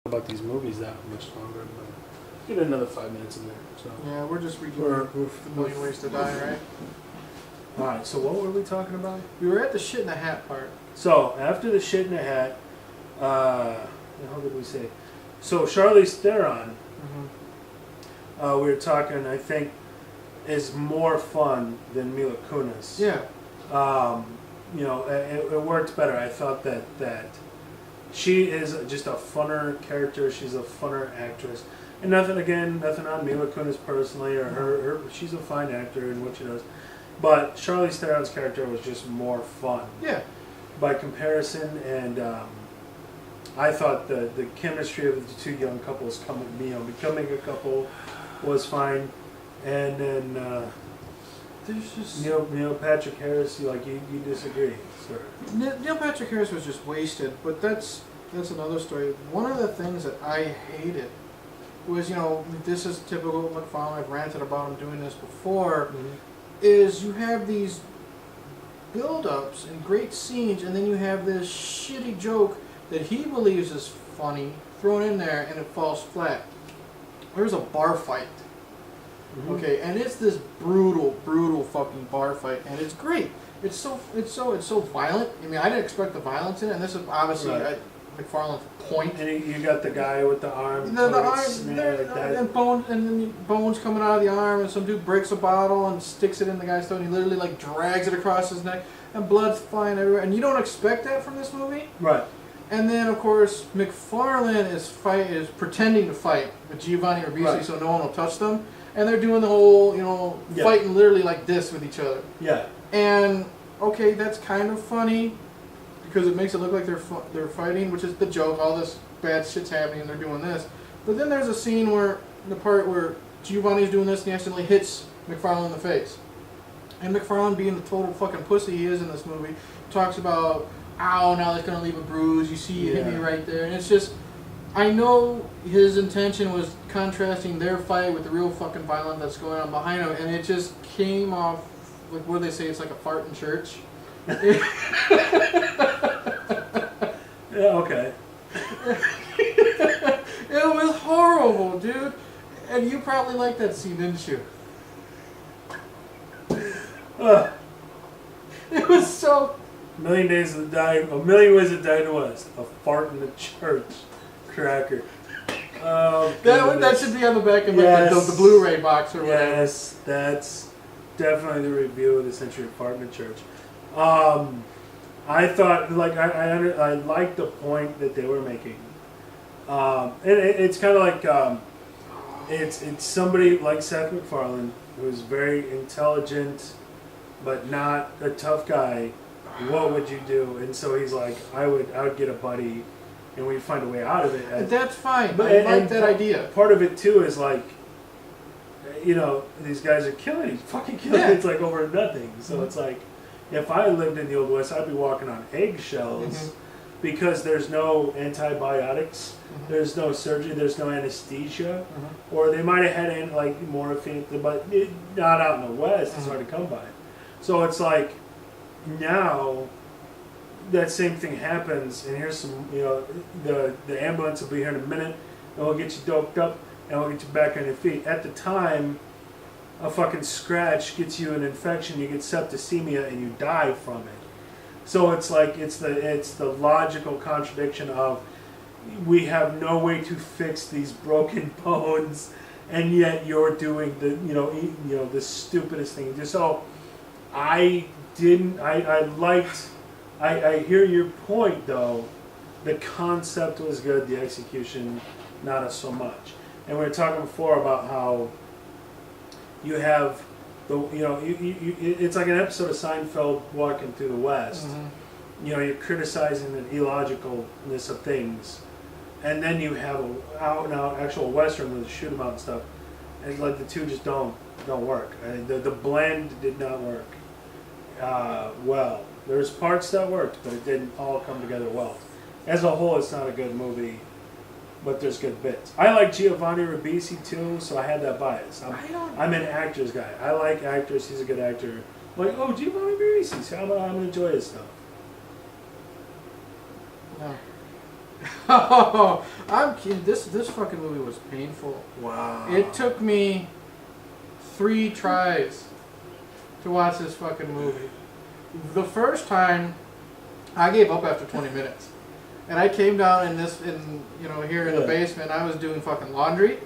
about these movies that much longer, but get another 5 minutes in there. So Yeah, we're just redoing the Million Ways to Die, right? alright, so what were we talking about? We were at the shit in the hat part. So after the shit in the hat, how did we say? So Charlize Theron, we were talking, I think, is more fun than Mila Kunis. Yeah. You know, it worked better. I thought that she is just a funner character. She's a funner actress. And nothing on Mila Kunis personally, or her. She's a fine actor in what she does. But Charlize Theron's character was just more fun. Yeah. By comparison, and I thought the chemistry of the two young couples becoming a couple was fine. And then There's just Neil Patrick Harris, you disagree, sir. Neil Patrick Harris was just wasted, but that's another story. One of the things that I hated was, this is typical McFarlane. I've ranted about him doing this before. Is you have these build-ups and great scenes, and then you have this shitty joke that he believes is funny thrown in there, and it falls flat. There's a bar fight. Okay, and it's this brutal fucking bar fight, and it's great. It's so violent. I mean, I didn't expect the violence in it, and this is obviously McFarlane's point. And you got the guy with the arm, the arm, and then bones coming out of the arm, and some dude breaks a bottle and sticks it in the guy's throat, and he literally like drags it across his neck, and blood's flying everywhere, and you don't expect that from this movie. Right. And then of course McFarlane is pretending to fight with Giovanni Ribisi, so no one will touch them. And they're doing the whole, fighting literally like this with each other. Yeah. And okay, that's kind of funny because it makes it look like they're fighting, which is the joke. All this bad shit's happening, and they're doing this. But then there's a scene where Giovanni's doing this, and he accidentally hits McFarlane in the face. And McFarlane, being the total fucking pussy he is in this movie, talks about, "Ow, now that's gonna leave a bruise. You see, you hit me right there," and it's just. I know his intention was contrasting their fight with the real fucking violence that's going on behind him, and it just came off, like, what do they say, it's like a fart in church? Yeah, okay. It was horrible, dude. And you probably liked that scene, didn't you? It was so... A Million Ways to Die in the West. A fart in the church. Cracker. Oh, that should be on the back of the Blu-ray box or whatever. Yes, that's definitely the review of the Century Apartment Church. I thought, I liked the point that they were making. It's kind of like it's somebody like Seth MacFarlane who's very intelligent, but not a tough guy. What would you do? And so he's like, I would get a buddy. And we find a way out of it. That's fine. But I like that idea. Part of it too is like, these guys are fucking killing. It's like over nothing. So it's like, if I lived in the Old West, I'd be walking on eggshells because there's no antibiotics, there's no surgery, there's no anesthesia, or they might have had like morphine, but not out in the West. It's hard to come by. So it's like now. That same thing happens, and here's some, the ambulance will be here in a minute, and we'll get you doped up, and we'll get you back on your feet. At the time, a fucking scratch gets you an infection, you get septicemia, and you die from it. So it's like, it's the logical contradiction of, we have no way to fix these broken bones, and yet you're doing the stupidest thing. So, I hear your point, though. The concept was good, the execution, not so much. And we were talking before about how you have it's like an episode of Seinfeld walking through the West. You're criticizing the illogicalness of things, and then you have an out-and-out actual Western with a shoot 'em out and stuff. And like the two just don't work. The blend did not work well. There's parts that worked, but it didn't all come together well. As a whole, it's not a good movie, but there's good bits. I like Giovanni Ribisi too, so I had that bias. I'm an actors guy. I like actors. He's a good actor. I'm like, oh, Giovanni Ribisi, so I'm gonna enjoy his stuff. No. Oh, I'm kidding. This fucking movie was painful. Wow. It took me 3 tries to watch this fucking movie. The first time, I gave up after 20 minutes. And I came down here in the basement, I was doing fucking laundry.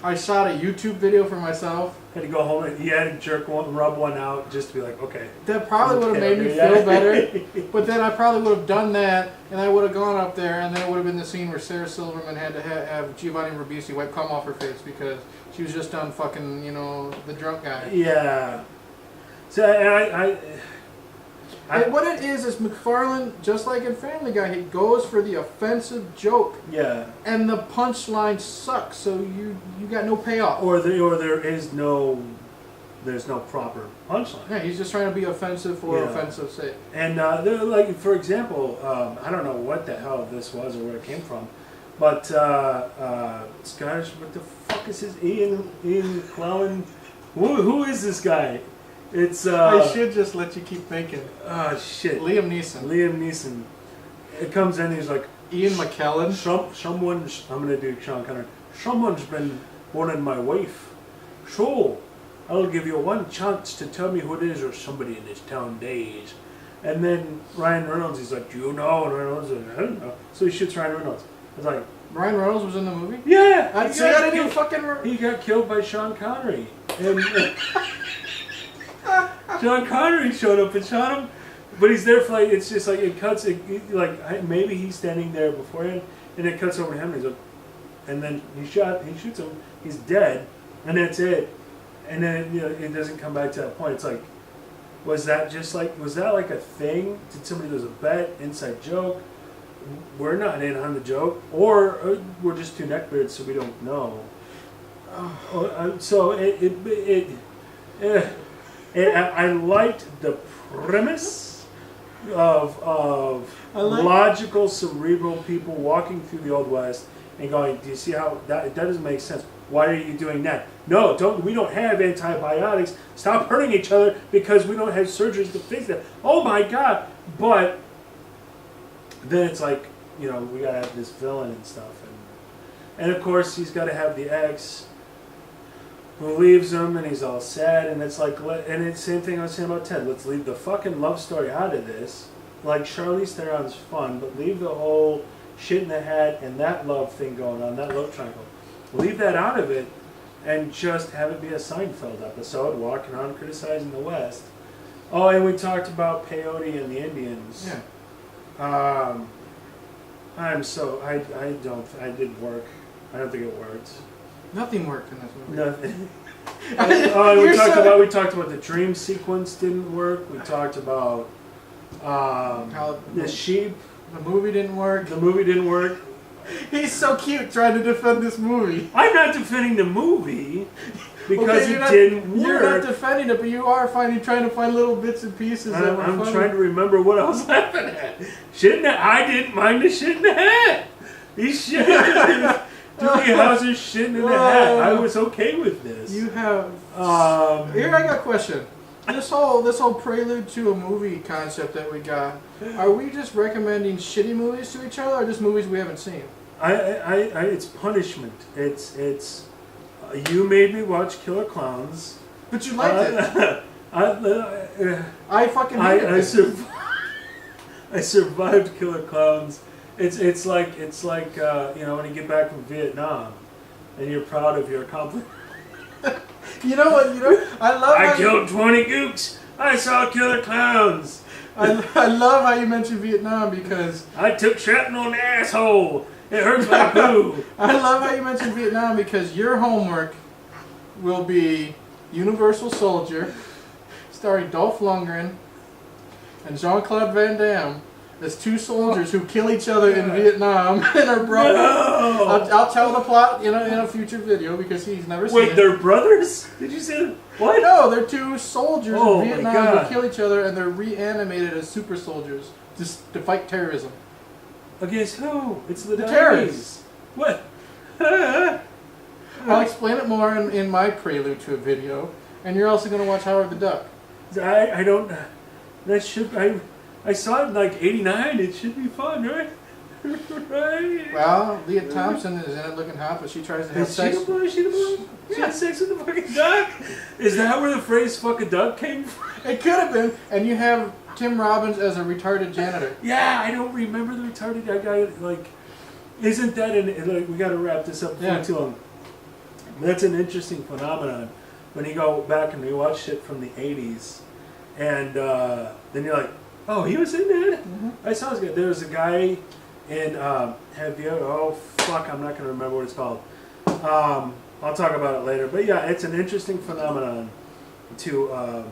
I shot a YouTube video for myself. Had to go home and you had to rub one out just to be like, okay. That probably would have made me feel better. But then I probably would have done that, and I would have gone up there, and then it would have been the scene where Sarah Silverman had to have Giovanni Ribisi wipe cum off her face because she was just done fucking, the drunk guy. Yeah. So, and and what it is McFarlane, just like in Family Guy, he goes for the offensive joke. Yeah. And the punchline sucks, so you got no payoff. There's no proper punchline. Yeah, he's just trying to be offensive for offensive sake. And like, for example, I don't know what the hell this was or where it came from, but Scottish. What the fuck is his Ian Clowan? Who is this guy? It's I should just let you keep thinking. Oh shit. Liam Neeson. It comes in, he's like, Ian McKellen. I'm gonna do Sean Connery. Someone's been wanting my wife. So I'll give you one chance to tell me who it is, or somebody in this town days. And then Ryan Reynolds, he's like, do you know? And Ryan Reynolds is like, I don't know. So he shoots Ryan Reynolds. I was like, Ryan Reynolds was in the movie? Yeah! I didn't even fucking... He got killed by Sean Connery. And Sean Connery showed up and shot him. But he's there for like, it's just like, it cuts, maybe he's standing there beforehand, and it cuts over to him, and he's like, and then he shoots him, he's dead, and that's it. And then, it doesn't come back to that point. It's like, was that like a thing? Did somebody, there's a bet, inside joke? We're not in on the joke, or we're just two neckbeards, so we don't know. So I liked the premise of logical, cerebral people walking through the Old West and going, do you see how that doesn't make sense? Why are you doing that? No, we don't have antibiotics. Stop hurting each other because we don't have surgeries to fix that. Oh my God. But then it's like, we gotta have this villain and stuff. And of course he's gotta have the ex who leaves him, and he's all sad, and it's like, and it's the same thing I was saying about Ted. Let's leave the fucking love story out of this. Like, Charlize Theron's fun, but leave the whole shit in the hat and that love thing going on, that love triangle. Leave that out of it, and just have it be a Seinfeld episode, walking around criticizing the West. Oh, and we talked about peyote and the Indians. Yeah. I did work. I don't think it worked. Nothing worked in this movie. Nothing. We talked about the dream sequence didn't work. We talked about the sheep. The movie didn't work. The movie didn't work. He's so cute trying to defend this movie. I'm not defending the movie because it didn't work. You're not defending it, but you are trying to find little bits and pieces. I'm trying to remember what I was laughing at. I didn't mind the shit in the hat. He's shit. Doogie Howser's shitting in the hat. I was okay with this. You have. Here, I got a question. This whole prelude to a movie concept that we got. Are we just recommending shitty movies to each other, or just movies we haven't seen? It's punishment. It's. You made me watch Killer Clowns. But you liked it. I fucking hated it. I survived Killer Clowns. It's like when you get back from Vietnam, and you're proud of your accomplishment. You know what? I killed 20 gooks. I saw Killer Clowns. I love how you mentioned Vietnam because I took shrapnel in the asshole. It hurts like poo. I love how you mentioned Vietnam because your homework will be Universal Soldier, starring Dolph Lundgren and Jean-Claude Van Damme. As two soldiers who kill each other in Vietnam and are brothers. No. I'll tell the plot in a future video because he's never seen it. Wait, they're brothers? Did you say that? What? No, they're two soldiers in Vietnam who kill each other and they're reanimated as super soldiers to fight terrorism. Against who? It's the terrorists. What? I'll explain it more in my prelude to a video, and you're also going to watch Howard the Duck. I don't. That should. I saw it in like '89. It should be fun, right? Right? Well, Leah Thompson is in it looking hot, but she tries to have Is sex. she the blonde? She had sex with the fucking duck? Is that where the phrase fuck a duck came from? It could have been. And you have Tim Robbins as a retarded janitor. Yeah, I don't remember the retarded guy. Like, isn't that like, we gotta wrap this up before too long. That's an interesting phenomenon. When you go back and you watch shit from the 80s, and then you're like, oh, he was in that? Mm-hmm. I saw this guy. There was a guy in, have you ever, oh, fuck, I'm not going to remember what it's called. I'll talk about it later. But yeah, it's an interesting phenomenon to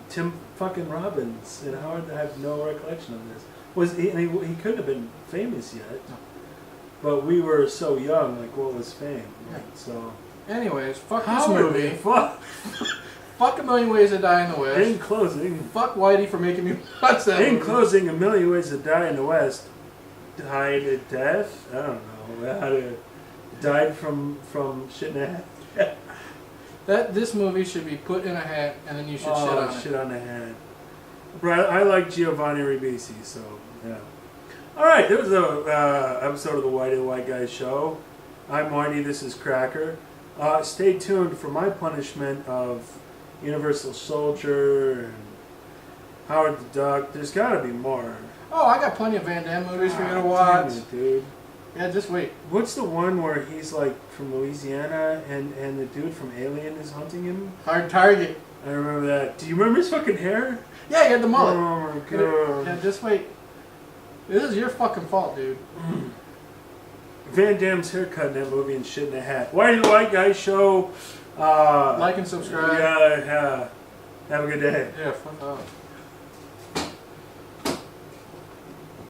Tim fucking Robbins. And Howard, I have no recollection of this. Was he couldn't have been famous yet. No. But we were so young, like, what was fame? Right? Yeah. So. Anyways, fuck Howard, this movie. Fuck. Fuck A Million Ways to Die in the West. In closing. Fuck Whitey for making me watch that In movie. closing, A Million Ways to Die in the West. Died a death? I don't know. Died from shit in a hat. This movie should be put in a hat and then you should shit on the hat. Right, I like Giovanni Ribisi, so yeah. Alright, there was a episode of the Whitey the White Guy Show. I'm Whitey, this is Cracker. Stay tuned for my punishment of Universal Soldier and Howard the Duck. There's gotta be more. Oh, I got plenty of Van Damme movies for you to watch. Damn it, dude. Yeah, just wait. What's the one where he's like from Louisiana and the dude from Alien is hunting him? Hard Target. I remember that. Do you remember his fucking hair? Yeah, you had the mullet. Oh my god. Yeah, just wait. This is your fucking fault, dude. Van Damme's haircut in that movie and shit in a hat. Whitey the White Guy Show. Like and subscribe. Yeah, have a good day. Yeah, fuck off.